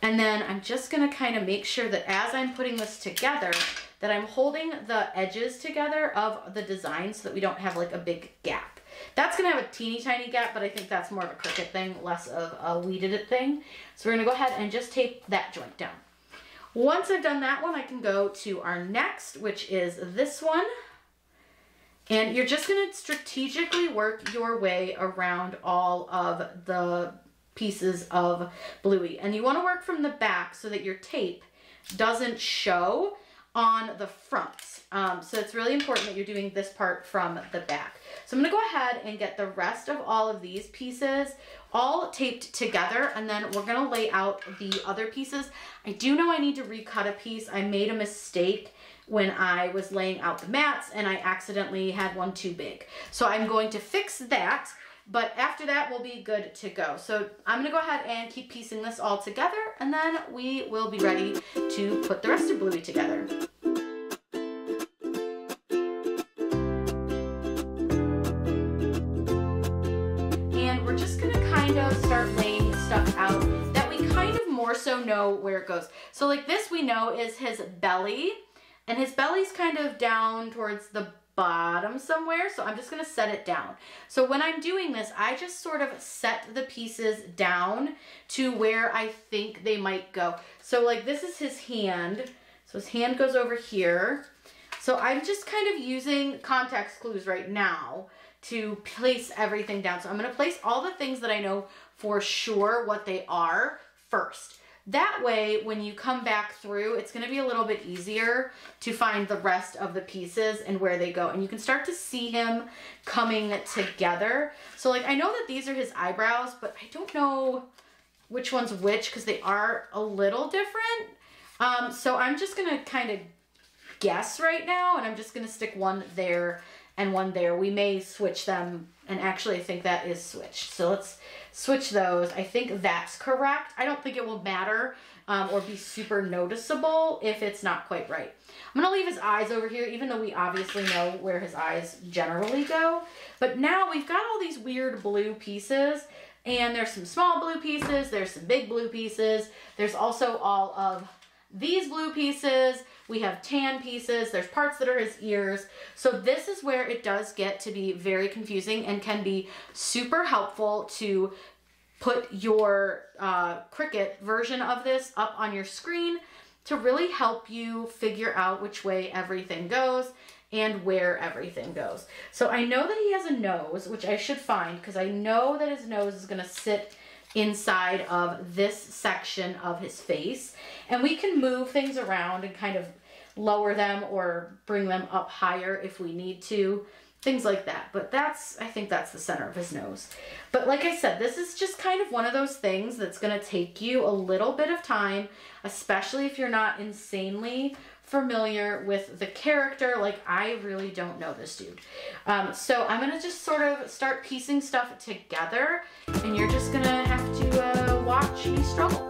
And then I'm just gonna kind of make sure that as I'm putting this together, that I'm holding the edges together of the design so that we don't have like a big gap. That's gonna have a teeny tiny gap, but I think that's more of a Cricut thing, less of a we did it thing. So we're gonna go ahead and just tape that joint down. Once I've done that one, I can go to our next, which is this one. And you're just gonna strategically work your way around all of the pieces of Bluey. And you wanna work from the back so that your tape doesn't show on the front. So it's really important that you're doing this part from the back. So I'm gonna go ahead and get the rest of all of these pieces all taped together, and then we're gonna lay out the other pieces. I do know I need to recut a piece. I made a mistake when I was laying out the mats and I accidentally had one too big. So I'm going to fix that, but after that we'll be good to go. So I'm gonna go ahead and keep piecing this all together, and then we will be ready to put the rest of Bluey together. And we're just gonna kind of start laying stuff out that we kind of more so know where it goes. So like this we know is his belly, and his belly's kind of down towards the bottom somewhere, so I'm just gonna set it down. So when I'm doing this, I just sort of set the pieces down to where I think they might go. So like this is his hand, so his hand goes over here. So I'm just kind of using context clues right now to place everything down. So I'm gonna place all the things that I know for sure what they are first. That way, when you come back through, it's gonna be a little bit easier to find the rest of the pieces and where they go. And you can start to see him coming together. So like, I know that these are his eyebrows, but I don't know which one's which because they are a little different. So I'm just gonna kind of guess right now, and I'm just gonna stick one there and one there. We may switch them, and actually I think that is switched. So let's switch those. I think that's correct. I don't think it will matter or be super noticeable if it's not quite right. I'm gonna leave his eyes over here, even though we obviously know where his eyes generally go. But now we've got all these weird blue pieces, and there's some small blue pieces, there's some big blue pieces, there's also all of these blue pieces, we have tan pieces, there's parts that are his ears. So this is where it does get to be very confusing and can be super helpful to put your Cricut version of this up on your screen to really help you figure out which way everything goes and where everything goes. So I know that he has a nose, which I should find because I know that his nose is gonna sit inside of this section of his face, and we can move things around and kind of lower them or bring them up higher if we need to, things like that. But I think that's the center of his nose. But like I said, this is just kind of one of those things that's gonna take you a little bit of time, especially if you're not insanely familiar with the character. Like, I really don't know this dude. So I'm gonna just sort of start piecing stuff together, and you're just gonna have to watch me struggle.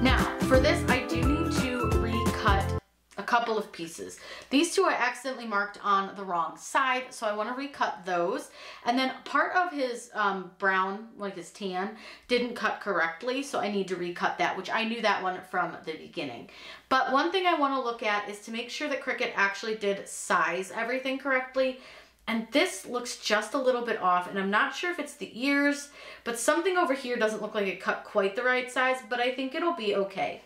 Now, for this, I do need to recut a couple of pieces. These two I accidentally marked on the wrong side, so I want to recut those. And then part of his brown, like his tan, didn't cut correctly, so I need to recut that, which I knew that one from the beginning. But one thing I want to look at is to make sure that Cricut actually did size everything correctly. And this looks just a little bit off, and I'm not sure if it's the ears, but something over here doesn't look like it cut quite the right size, but I think it'll be okay.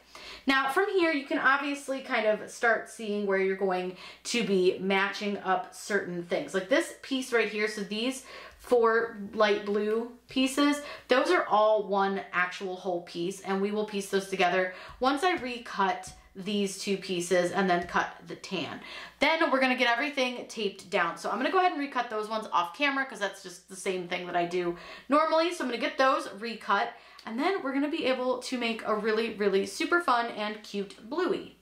Now from here, you can obviously kind of start seeing where you're going to be matching up certain things. Like this piece right here, so these 4 light blue pieces, those are all one actual whole piece, and we will piece those together once I recut these two pieces and then cut the tan. Then we're gonna get everything taped down. So I'm gonna go ahead and recut those ones off camera because that's just the same thing that I do normally. So I'm gonna get those recut, and then we're gonna be able to make a really, really super fun and cute Bluey.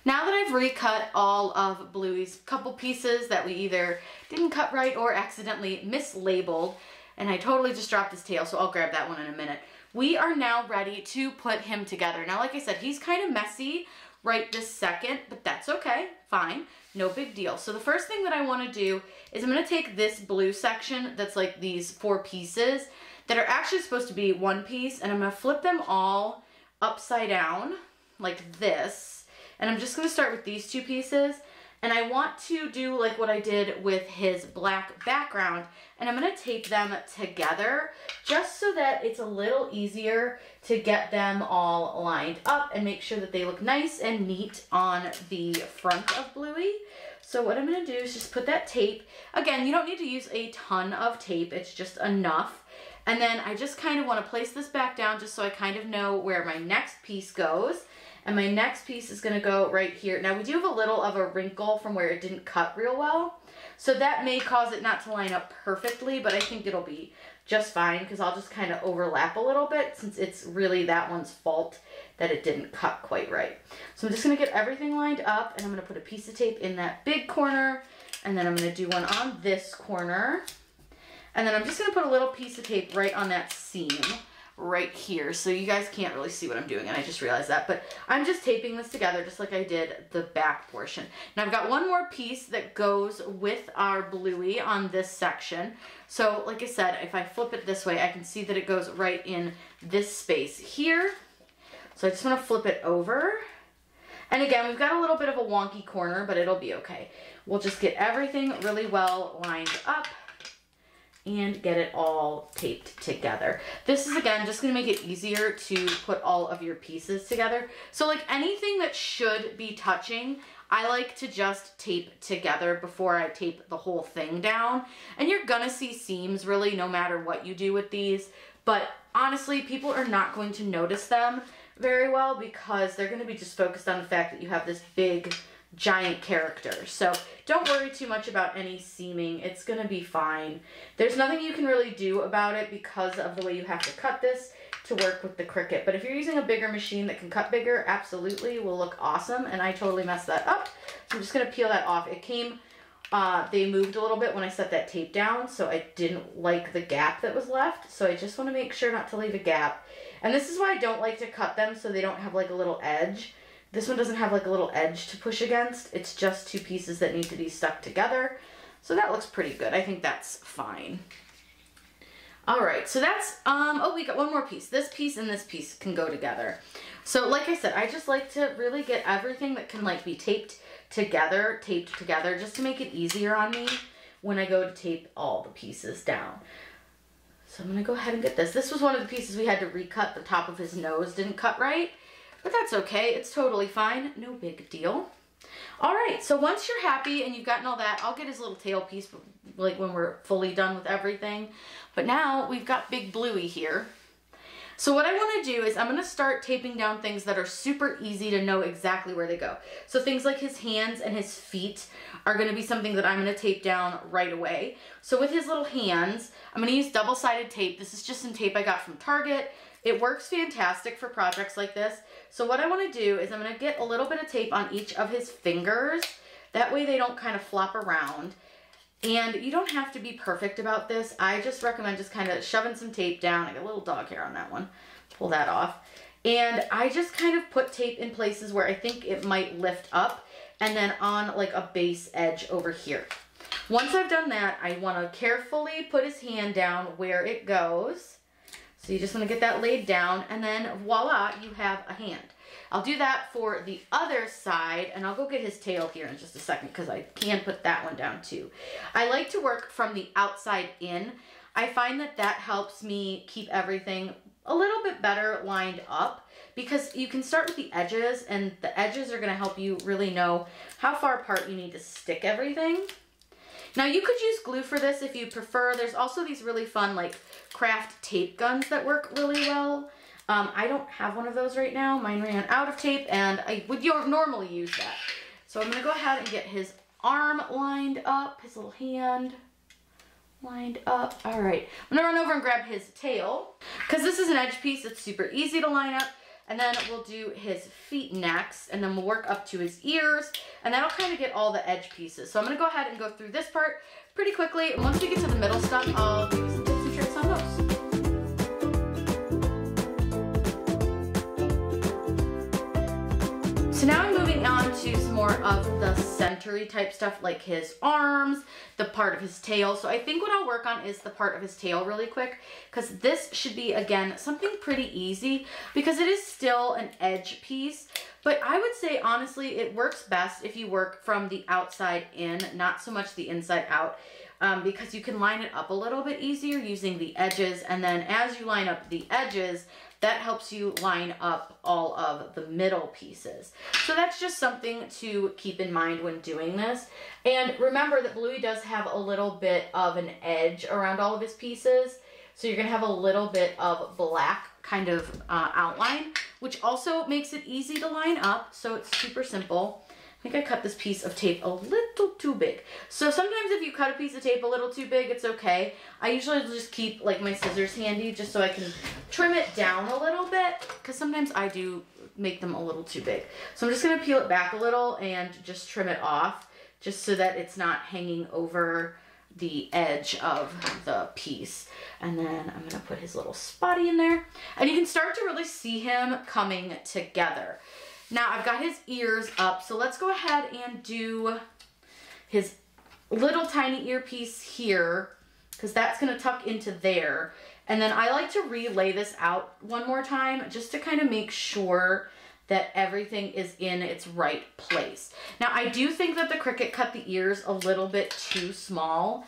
Now that I've recut all of Bluey's couple pieces that we either didn't cut right or accidentally mislabeled, and I totally just dropped his tail, so I'll grab that one in a minute. We are now ready to put him together. Now, like I said, he's kind of messy right this second, but that's okay, fine, no big deal. So the first thing that I want to do is I'm going to take this blue section that's like these 4 pieces that are actually supposed to be one piece, and I'm going to flip them all upside down like this, and I'm just going to start with these 2 pieces. And I want to do like what I did with his black background, and I'm going to tape them together just so that it's a little easier to get them all lined up and make sure that they look nice and neat on the front of Bluey. So what I'm going to do is just put that tape. Again, you don't need to use a ton of tape, it's just enough. And then I just kind of want to place this back down just so I kind of know where my next piece goes. And my next piece is going to go right here. Now we do have a little of a wrinkle from where it didn't cut real well, so that may cause it not to line up perfectly, but I think it'll be just fine because I'll just kind of overlap a little bit since it's really that one's fault that it didn't cut quite right. So I'm just going to get everything lined up, and I'm going to put a piece of tape in that big corner, and then I'm going to do one on this corner, and then I'm just going to put a little piece of tape right on that seam right here. So you guys can't really see what I'm doing, and I just realized that, but I'm just taping this together just like I did the back portion. Now I've got one more piece that goes with our Bluey on this section. So like I said, if I flip it this way, I can see that it goes right in this space here. So I just want to flip it over. And again, we've got a little bit of a wonky corner, but it'll be okay. We'll just get everything really well lined up and get it all taped together. This is, again, just gonna make it easier to put all of your pieces together. So like anything that should be touching, I like to just tape together before I tape the whole thing down. And you're gonna see seams really no matter what you do with these, but honestly, people are not going to notice them very well because they're gonna be just focused on the fact that you have this big, giant character. So don't worry too much about any seaming. It's gonna be fine. There's nothing you can really do about it because of the way you have to cut this to work with the Cricut. But if you're using a bigger machine that can cut bigger, absolutely will look awesome. And I totally messed that up. So I'm just gonna peel that off. It came, they moved a little bit when I set that tape down, so I didn't like the gap that was left. So I just wanna make sure not to leave a gap. And this is why I don't like to cut them so they don't have like a little edge. This one doesn't have like a little edge to push against. It's just 2 pieces that need to be stuck together. So that looks pretty good. I think that's fine. All right, so that's, oh, we got one more piece. This piece and this piece can go together. So like I said, I just like to really get everything that can like be taped together just to make it easier on me when I go to tape all the pieces down. So I'm gonna go ahead and get this. This was one of the pieces we had to recut. The top of his nose didn't cut right. But that's okay, it's totally fine, no big deal. All right, so once you're happy and you've gotten all that, I'll get his little tail piece like when we're fully done with everything. But now we've got Big Bluey here. So what I wanna do is I'm gonna start taping down things that are super easy to know exactly where they go. So things like his hands and his feet are gonna be something that I'm gonna tape down right away. So with his little hands, I'm gonna use double-sided tape. This is just some tape I got from Target. It works fantastic for projects like this. So what I want to do is I'm going to get a little bit of tape on each of his fingers. That way they don't kind of flop around. And you don't have to be perfect about this. I just recommend just kind of shoving some tape down. I got a little dog hair on that one. Pull that off. And I just kind of put tape in places where I think it might lift up and then on like a base edge over here. Once I've done that, I want to carefully put his hand down where it goes. So you just want to get that laid down, and then voila, you have a hand. I'll do that for the other side, and I'll go get his tail here in just a second because I can put that one down too. I like to work from the outside in. I find that that helps me keep everything a little bit better lined up because you can start with the edges, and the edges are going to help you really know how far apart you need to stick everything. Now you could use glue for this if you prefer. There's also these really fun like craft tape guns that work really well. I don't have one of those right now. Mine ran out of tape, and I would normally use that. So I'm gonna go ahead and get his arm lined up, his little hand lined up. All right, I'm gonna run over and grab his tail, because this is an edge piece. It's super easy to line up. And then we'll do his feet next, and then we'll work up to his ears, and that'll kind of get all the edge pieces. So I'm gonna go ahead and go through this part pretty quickly. And once we get to the middle stuff, I'll give you some tips and tricks on those. So now I'm moving on to some more of the centery type stuff, like his arms, the part of his tail. So I think what I'll work on is the part of his tail really quick, because this should be, again, something pretty easy because it is still an edge piece. But I would say, honestly, it works best if you work from the outside in, not so much the inside out, because you can line it up a little bit easier using the edges. And then as you line up the edges, that helps you line up all of the middle pieces. So that's just something to keep in mind when doing this. And remember that Bluey does have a little bit of an edge around all of his pieces. So you're gonna have a little bit of black kind of outline, which also makes it easy to line up. So it's super simple. I think I cut this piece of tape a little too big. So sometimes if you cut a piece of tape a little too big, it's okay. I usually just keep like my scissors handy just so I can trim it down a little bit, because sometimes I do make them a little too big. So I'm just gonna peel it back a little and just trim it off, just so that it's not hanging over the edge of the piece. And then I'm gonna put his little spotty in there, and you can start to really see him coming together. Now I've got his ears up, so let's go ahead and do his little tiny earpiece here, because that's gonna tuck into there. And then I like to relay this out one more time just to kind of make sure that everything is in its right place. Now I do think that the Cricut cut the ears a little bit too small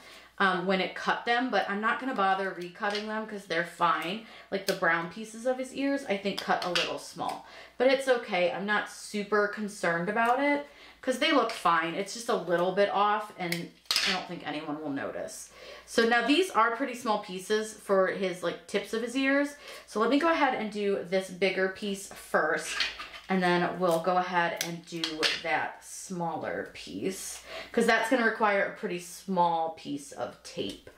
when it cut them, but I'm not gonna bother recutting them because they're fine. Like the brown pieces of his ears, I think cut a little small, but it's okay. I'm not super concerned about it because they look fine. It's just a little bit off, and I don't think anyone will notice. So now these are pretty small pieces for his like tips of his ears. So let me go ahead and do this bigger piece first, and then we'll go ahead and do that smaller piece, because that's going to require a pretty small piece of tape.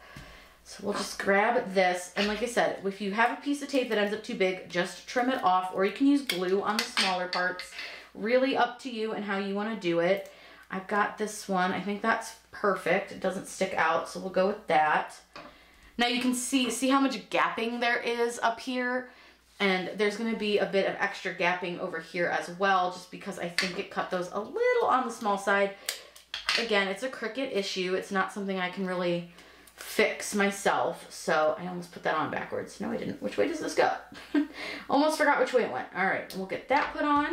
So we'll just grab this, and like I said, if you have a piece of tape that ends up too big, just trim it off, or you can use glue on the smaller parts. Really up to you and how you want to do it. I've got this one. I think that's perfect. It doesn't stick out, so we'll go with that. Now you can see how much gapping there is up here. And there's going to be a bit of extra gapping over here as well, just because I think it cut those a little on the small side. Again, it's a Cricut issue. It's not something I can really fix myself. So I almost put that on backwards. No, I didn't. Which way does this go? Almost forgot which way it went. All right, we'll get that put on.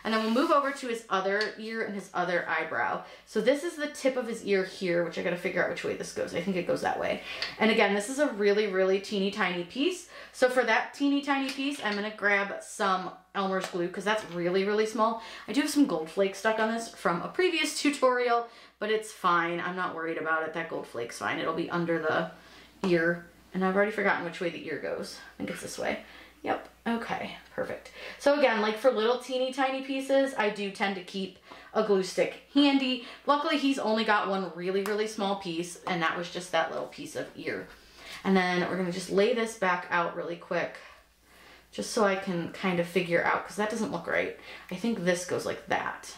And then we'll move over to his other ear and his other eyebrow. So this is the tip of his ear here, which I got to figure out which way this goes. I think it goes that way. And again, this is a really, really teeny tiny piece. So for that teeny tiny piece, I'm going to grab some Elmer's glue, because that's really, really small. I do have some gold flakes stuck on this from a previous tutorial, but it's fine. I'm not worried about it. That gold flake's fine. It'll be under the ear. And I've already forgotten which way the ear goes. I think it's this way. Yep. Okay, perfect. So again, like for little teeny tiny pieces, I do tend to keep a glue stick handy. Luckily, he's only got one really, really small piece, and that was just that little piece of ear. And then we're gonna just lay this back out really quick, just so I can kind of figure out, because that doesn't look right. I think this goes like that.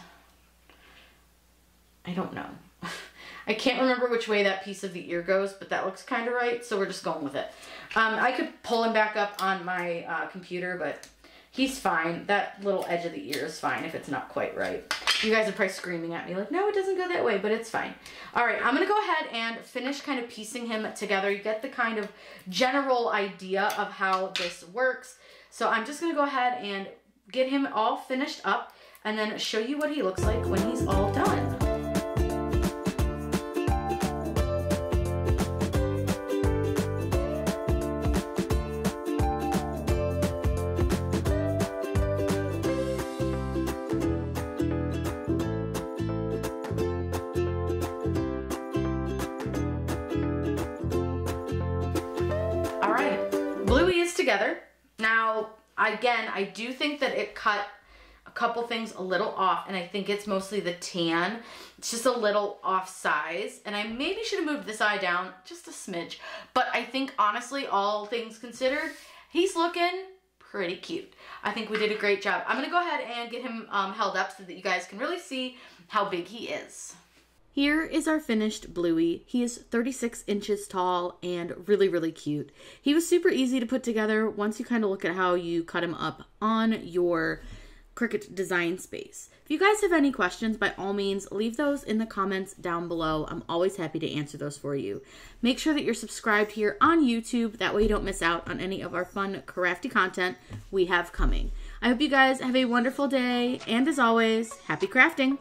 I don't know. I can't remember which way that piece of the ear goes, but that looks kind of right, so we're just going with it. I could pull him back up on my computer, but he's fine. That little edge of the ear is fine if it's not quite right. You guys are probably screaming at me like, no, it doesn't go that way, but it's fine. All right, I'm gonna go ahead and finish kind of piecing him together. You get the kind of general idea of how this works. So I'm just gonna go ahead and get him all finished up and then show you what he looks like when he's all done. Bluey is together. Now, Again, I do think that it cut a couple things a little off, and I think it's mostly the tan. It's just a little off size, and I maybe should have moved this eye down just a smidge, but I think honestly, all things considered, he's looking pretty cute. I think we did a great job. I'm gonna go ahead and get him held up so that you guys can really see how big he is. Here is our finished Bluey. He is 36 inches tall and really, really cute. He was super easy to put together once you kind of look at how you cut him up on your Cricut design space. If you guys have any questions, by all means, leave those in the comments down below. I'm always happy to answer those for you. Make sure that you're subscribed here on YouTube. That way you don't miss out on any of our fun, crafty content we have coming. I hope you guys have a wonderful day, and as always, happy crafting!